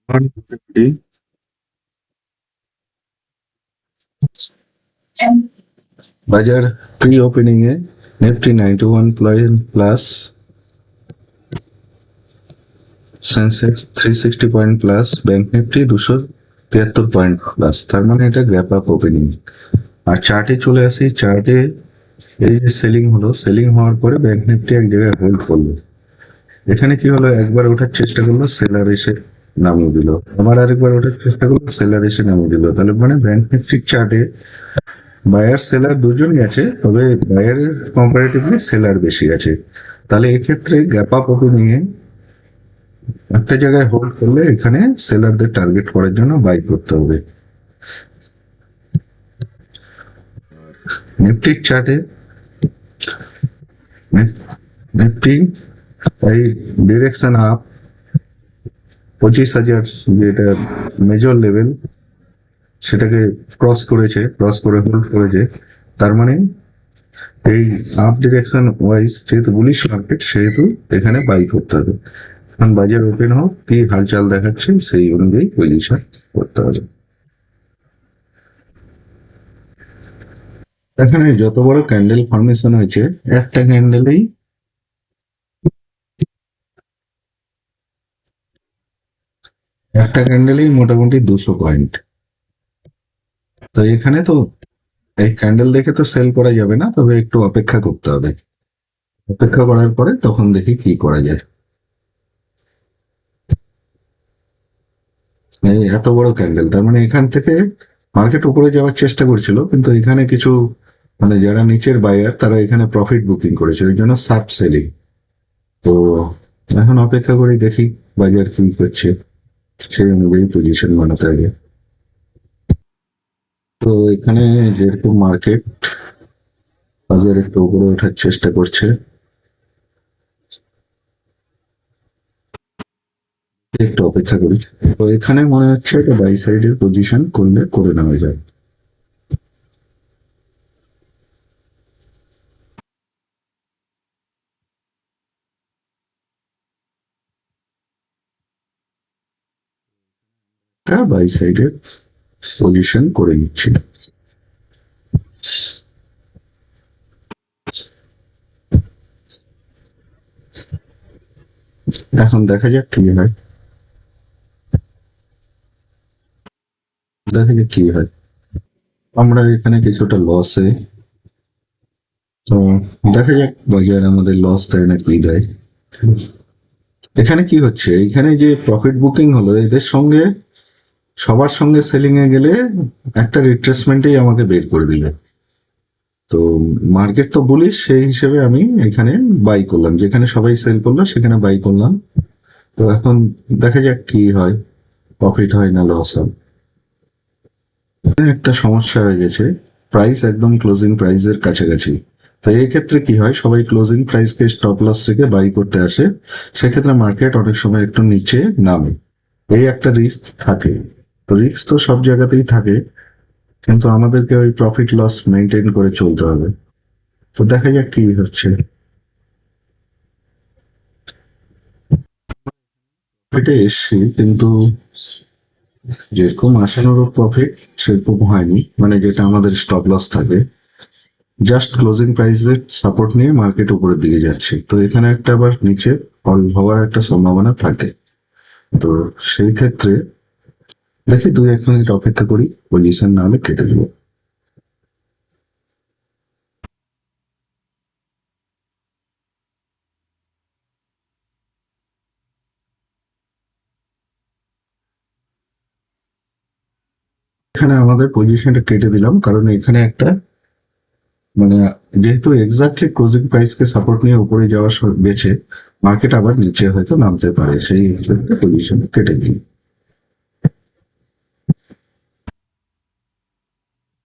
Nifty বাজার pre opening এ Nifty 91 point plus, Sensex 360 point plus, bank Nifty 273 point plus. তার মানে এটা গ্যাপ আপ ওপেনিং। আর চার্টে চলে আসি, চার্টে এই যে সেলিং হলো, সেলিং হওয়ার পরে ব্যাংক নিফটি এক জায়গায় হোল্ড করলো। এখানে কি হলো, একবার ওঠার চেষ্টা করলো, সেলার এসে নামিয়ে দিল, আবার আরেকবার ওঠার চেষ্টা করলো, সেলার এসে নামিয়ে দিল। তাহলে মানে ব্যাংক নিফটির চার্টে বায়ার সেলার দুজনই আছে, তবে বায়ারের কম্পারেটিভলি সেলার বেশি আছে। তাহলে এক্ষেত্রে গ্যাপ আপ ওপেনিং এ একটা জায়গায় হোল্ড করলে এখানে সেলারদের টার্গেট করার জন্য বাই করতে হবে। নিফটির চার্টে নিফটি এই ডিরেকশন আপ 25,000 যেটা মেজর লেভেল, সেটাকে ক্রস করেছে, ক্রস করে হোল্ড করেছে। তার মানে এই আপ ডিরেকশন ওয়াইজ যেহেতু বুলিশ মার্কেট, সেহেতু এখানে বাই করতে হবে। এখন বাজার ওপেন হোক, কি হালচাল দেখাচ্ছে সেই অনুযায়ী পজিশন করতে হবে। এখানে যত বড় ক্যান্ডেল ফরমেশন হয়েছে, একটা ক্যান্ডেলেই মোটামুটি 200 পয়েন্ট। তো এখানে তো এই ক্যান্ডেল দেখে তো সেল করা যাবে না, তবে একটু অপেক্ষা করতে হবে। অপেক্ষা করার পরে তখন দেখি কি করা যায়। এই এত বড় ক্যান্ডেল, তার মানে এখান থেকে মার্কেট উপরে যাওয়ার চেষ্টা করছিল, কিন্তু এখানে কিছু মানে যারা নিচের বায়ার তারা এখানে প্রফিট বুকিং করেছে, ওই জন্য সাব সেলিং। তো এখন অপেক্ষা করে দেখি বাজার কি করছে, সেই অনুযায়ী পজিশন বানাতে হবে। তো এখানে যেরকম মার্কেট বাজার একটু উপরে ওঠার চেষ্টা করছে, একটু অপেক্ষা করি। তো এখানে মনে হচ্ছে এটা বাই সাইডের পজিশন করলে করে নেওয়া যায়। বাই সাইডের পজিশন করে নিচ্ছি। এখন দেখা যাক কি হয়, দেখা যাক কি হয়। আমরা এখানে কিছুটা লসে, তো দেখা যাক বাজার আমাদের লস দেয় না কি দেয়। এখানে কি হচ্ছে, এখানে যে প্রফিট বুকিং হলো, এদের সঙ্গে সবার সঙ্গে সেলিং এ গেলে একটা রিট্রেসমেন্টেই আমাকে বের করে দিবে। তো মার্কেট তো বুলিশ, সেই হিসেবে আমি এখানে বাই করলাম, যেখানে সবাই সেল করলো সেখানে বাই করলাম। তো এখন দেখা যাক কি হয়, প্রফিট হয় না লস হয়। একটা সমস্যা হয়ে গেছে, প্রাইস একদম ক্লোজিং প্রাইসের কাছাকাছি। তো এই ক্ষেত্রে কি হয়, সবাই ক্লোজিং প্রাইসকে স্টপ লস থেকে বাই করতে আসে, সেক্ষেত্রে মার্কেট অনেক সময় একটু নিচে নামে। এই একটা রিস্ক থাকে। তো রিস্ক তো সব জায়গাতেই থাকে, কিন্তু আমাদেরকে ওই প্রফিট লস মেনটেন করে চলতে হবে। তো দেখা যাক কি হচ্ছে। প্রফিটে এসছি, কিন্তু যেরকম আশানুরূপ প্রফিট সেরকম হয়নি, মানে যেটা আমাদের স্টপ লস থাকে। জাস্ট ক্লোজিং প্রাইসের সাপোর্ট নিয়ে মার্কেট উপরের দিকে যাচ্ছে, তো এখানে একটা আবার নিচে ফল হওয়ার একটা সম্ভাবনা থাকে। তো সেই ক্ষেত্রে দেখি 2-1 মিনিট অপেক্ষা করি, পজিশন না হলে কেটে দেবো। এখানে আমাদের পজিশনটা কেটে দিলাম, কারণ এখানে একটা মানে যেহেতু এক্স্যাক্টলি ক্লোজিং প্রাইসকে সাপোর্ট নিয়ে উপরে যাওয়া গেছে, মার্কেট আবার নিচে হয়তো নামতে পারে, সেই হিসেবে পজিশন কেটে দিই।